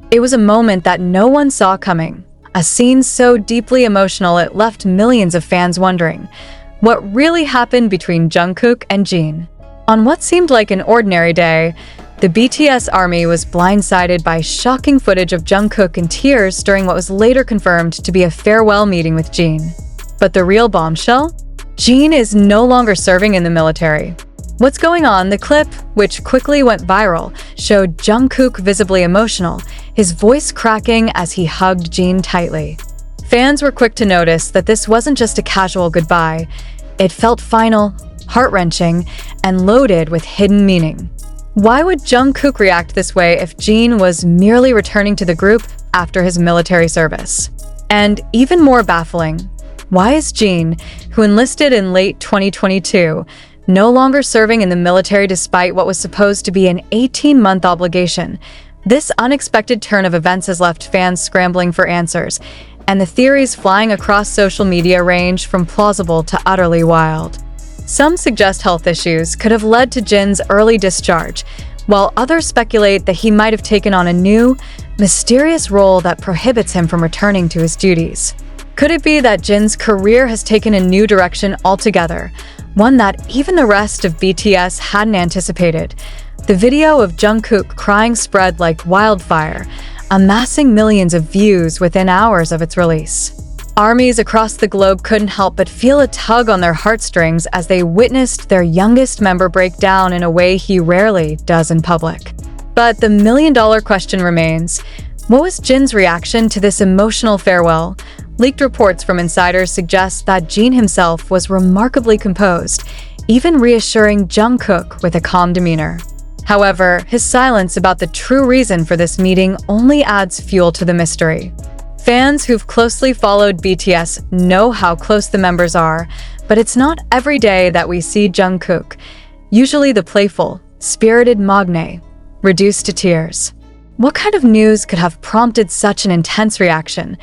It was a moment that no one saw coming, a scene so deeply emotional it left millions of fans wondering what really happened between Jungkook and JIN. On what seemed like an ordinary day, the BTS army was blindsided by shocking footage of Jungkook in tears during what was later confirmed to be a farewell meeting with JIN. But the real bombshell? JIN is no longer serving in the military. What's going on? The clip, which quickly went viral, showed Jungkook visibly emotional, his voice cracking as he hugged JIN tightly. Fans were quick to notice that this wasn't just a casual goodbye. It felt final, heart-wrenching, and loaded with hidden meaning. Why would Jungkook react this way if JIN was merely returning to the group after his military service? And even more baffling, why is JIN, who enlisted in late 2022, no longer serving in the military despite what was supposed to be an 18-month obligation? This unexpected turn of events has left fans scrambling for answers, and the theories flying across social media range from plausible to utterly wild. Some suggest health issues could have led to JIN's early discharge, while others speculate that he might have taken on a new, mysterious role that prohibits him from returning to his duties. Could it be that JIN's career has taken a new direction altogether, one that even the rest of BTS hadn't anticipated? The video of Jungkook crying spread like wildfire, amassing millions of views within hours of its release. Armies across the globe couldn't help but feel a tug on their heartstrings as they witnessed their youngest member break down in a way he rarely does in public. But the million-dollar question remains, what was JIN's reaction to this emotional farewell? Leaked reports from insiders suggest that JIN himself was remarkably composed, even reassuring Jungkook with a calm demeanor. However, his silence about the true reason for this meeting only adds fuel to the mystery. Fans who've closely followed BTS know how close the members are, but it's not every day that we see Jungkook, usually the playful, spirited magne, reduced to tears. What kind of news could have prompted such an intense reaction?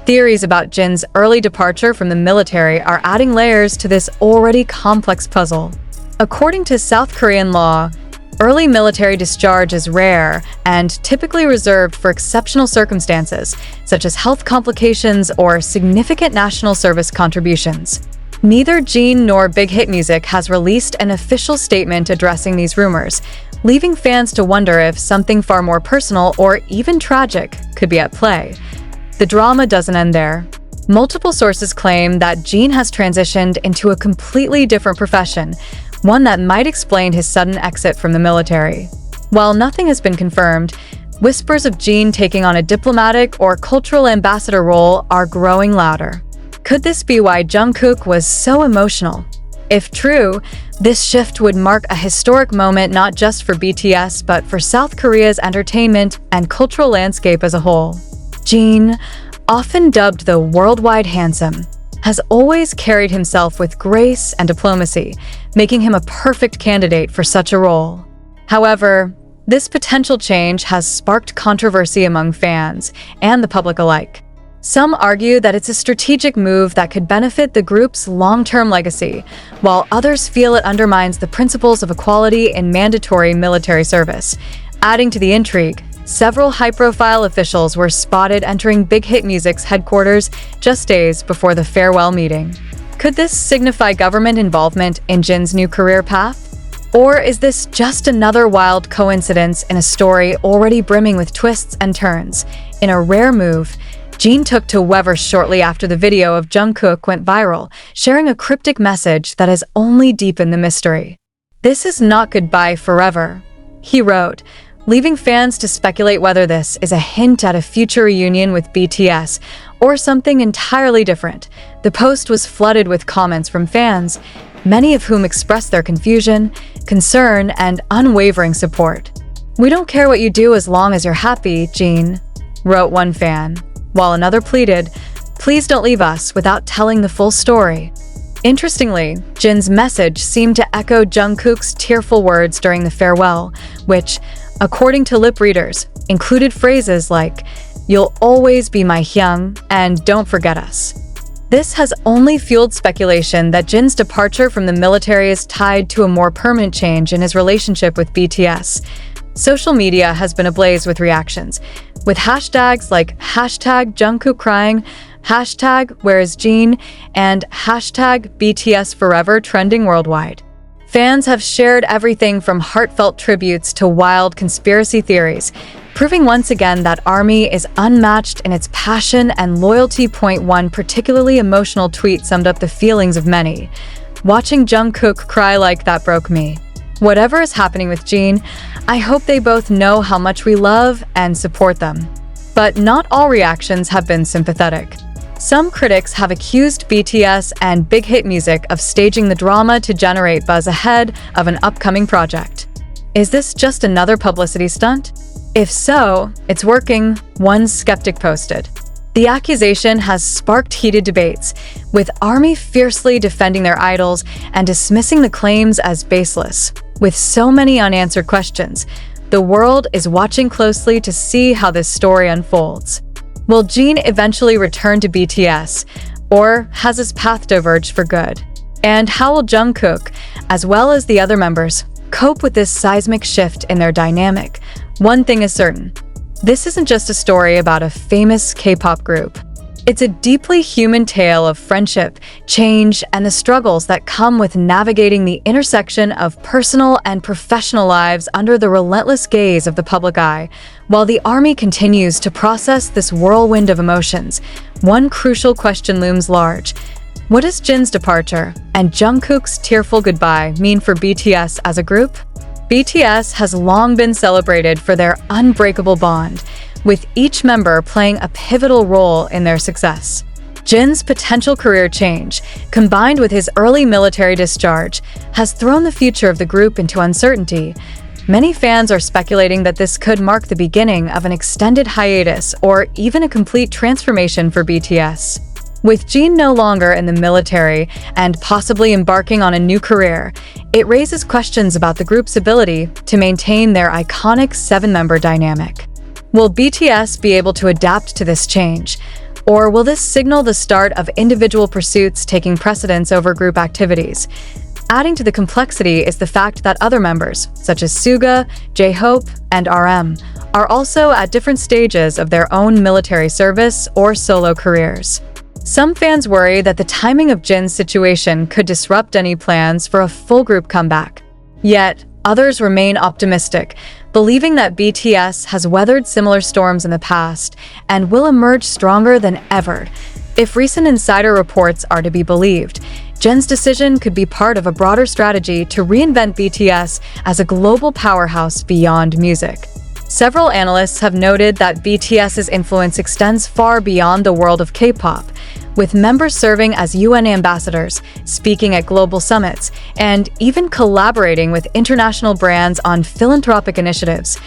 Theories about JIN's early departure from the military are adding layers to this already complex puzzle. According to South Korean law, early military discharge is rare and typically reserved for exceptional circumstances, such as health complications or significant national service contributions. Neither JIN nor Big Hit Music has released an official statement addressing these rumors, leaving fans to wonder if something far more personal or even tragic could be at play. The drama doesn't end there. Multiple sources claim that JIN has transitioned into a completely different profession, one that might explain his sudden exit from the military. While nothing has been confirmed, whispers of JIN taking on a diplomatic or cultural ambassador role are growing louder. Could this be why Jungkook was so emotional? If true, this shift would mark a historic moment not just for BTS but for South Korea's entertainment and cultural landscape as a whole. JIN, often dubbed the worldwide handsome, has always carried himself with grace and diplomacy, making him a perfect candidate for such a role. However, this potential change has sparked controversy among fans and the public alike. Some argue that it's a strategic move that could benefit the group's long-term legacy, while others feel it undermines the principles of equality in mandatory military service. Adding to the intrigue, several high-profile officials were spotted entering Big Hit Music's headquarters just days before the farewell meeting. Could this signify government involvement in JIN's new career path? Or is this just another wild coincidence in a story already brimming with twists and turns? In a rare move, JIN took to Weverse shortly after the video of Jungkook went viral, sharing a cryptic message that has only deepened the mystery. "This is not goodbye forever," he wrote, leaving fans to speculate whether this is a hint at a future reunion with BTS or something entirely different. The post was flooded with comments from fans, many of whom expressed their confusion, concern, and unwavering support. "We don't care what you do as long as you're happy, JIN," wrote one fan, while another pleaded, "Please don't leave us without telling the full story." Interestingly, JIN's message seemed to echo Jungkook's tearful words during the farewell, which, according to lip readers, included phrases like, "You'll always be my hyung," and "Don't forget us." This has only fueled speculation that JIN's departure from the military is tied to a more permanent change in his relationship with BTS. Social media has been ablaze with reactions, with hashtags like hashtag Jungkook crying, hashtag where is JIN, and hashtag BTS forever trending worldwide. Fans have shared everything from heartfelt tributes to wild conspiracy theories, proving once again that ARMY is unmatched in its passion and loyalty. One particularly emotional tweet summed up the feelings of many. Watching Jungkook cry like that broke me. Whatever is happening with JIN, I hope they both know how much we love and support them. But not all reactions have been sympathetic. Some critics have accused BTS and Big Hit Music of staging the drama to generate buzz ahead of an upcoming project. Is this just another publicity stunt? If so, it's working, one skeptic posted. The accusation has sparked heated debates, with ARMY fiercely defending their idols and dismissing the claims as baseless. With so many unanswered questions, the world is watching closely to see how this story unfolds. Will JIN eventually return to BTS, or has his path diverged for good? And how will Jungkook, as well as the other members, cope with this seismic shift in their dynamic? One thing is certain. This isn't just a story about a famous K-pop group. It's a deeply human tale of friendship, change, and the struggles that come with navigating the intersection of personal and professional lives under the relentless gaze of the public eye. While the ARMY continues to process this whirlwind of emotions, one crucial question looms large. What does JIN's departure and Jungkook's tearful goodbye mean for BTS as a group? BTS has long been celebrated for their unbreakable bond, with each member playing a pivotal role in their success. JIN's potential career change, combined with his early military discharge, has thrown the future of the group into uncertainty. Many fans are speculating that this could mark the beginning of an extended hiatus or even a complete transformation for BTS. With JIN no longer in the military and possibly embarking on a new career, it raises questions about the group's ability to maintain their iconic seven-member dynamic. Will BTS be able to adapt to this change? Or will this signal the start of individual pursuits taking precedence over group activities? Adding to the complexity is the fact that other members, such as Suga, J-Hope, and RM, are also at different stages of their own military service or solo careers. Some fans worry that the timing of JIN's situation could disrupt any plans for a full group comeback. Yet, others remain optimistic, believing that BTS has weathered similar storms in the past and will emerge stronger than ever. If recent insider reports are to be believed, JIN's decision could be part of a broader strategy to reinvent BTS as a global powerhouse beyond music. Several analysts have noted that BTS's influence extends far beyond the world of K-pop, with members serving as UN ambassadors, speaking at global summits, and even collaborating with international brands on philanthropic initiatives.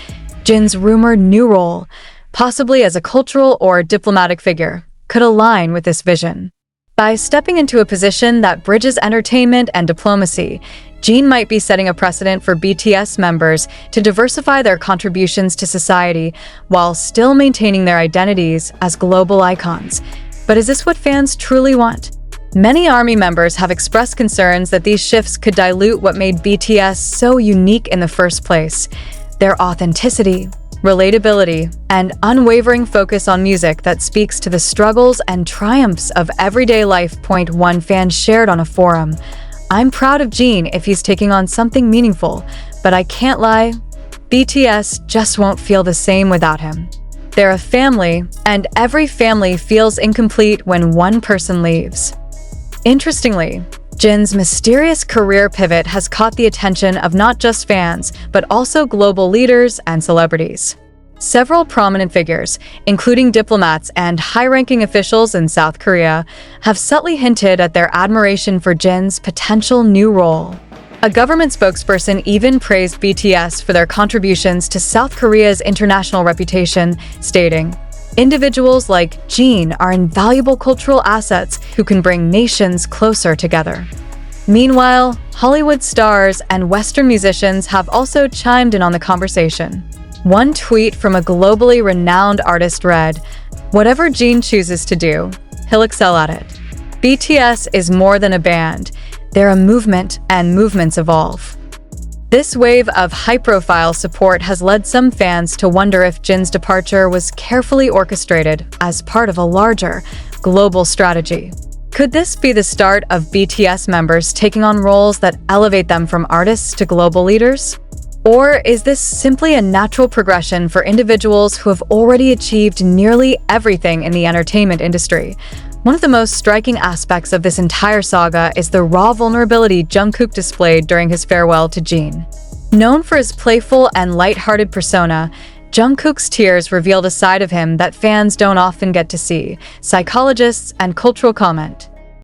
JIN's rumored new role, possibly as a cultural or diplomatic figure, could align with this vision. By stepping into a position that bridges entertainment and diplomacy, JIN might be setting a precedent for BTS members to diversify their contributions to society while still maintaining their identities as global icons. But is this what fans truly want? Many ARMY members have expressed concerns that these shifts could dilute what made BTS so unique in the first place: their authenticity, relatability, and unwavering focus on music that speaks to the struggles and triumphs of everyday life. One fan shared on a forum, "I'm proud of JIN if he's taking on something meaningful, but I can't lie, BTS just won't feel the same without him. They're a family, and every family feels incomplete when one person leaves." Interestingly, JIN's mysterious career pivot has caught the attention of not just fans, but also global leaders and celebrities. Several prominent figures, including diplomats and high-ranking officials in South Korea, have subtly hinted at their admiration for JIN's potential new role. A government spokesperson even praised BTS for their contributions to South Korea's international reputation, stating, "Individuals like JIN are invaluable cultural assets who can bring nations closer together." Meanwhile, Hollywood stars and Western musicians have also chimed in on the conversation. One tweet from a globally renowned artist read, "Whatever JIN chooses to do, he'll excel at it. BTS is more than a band. They're a movement, and movements evolve." This wave of high-profile support has led some fans to wonder if Jin's departure was carefully orchestrated as part of a larger, global strategy. Could this be the start of BTS members taking on roles that elevate them from artists to global leaders? Or is this simply a natural progression for individuals who have already achieved nearly everything in the entertainment industry? One of the most striking aspects of this entire saga is the raw vulnerability Jungkook displayed during his farewell to JIN. Known for his playful and light-hearted persona, Jungkook's tears revealed a side of him that fans don't often get to see, psychologists and cultural comment.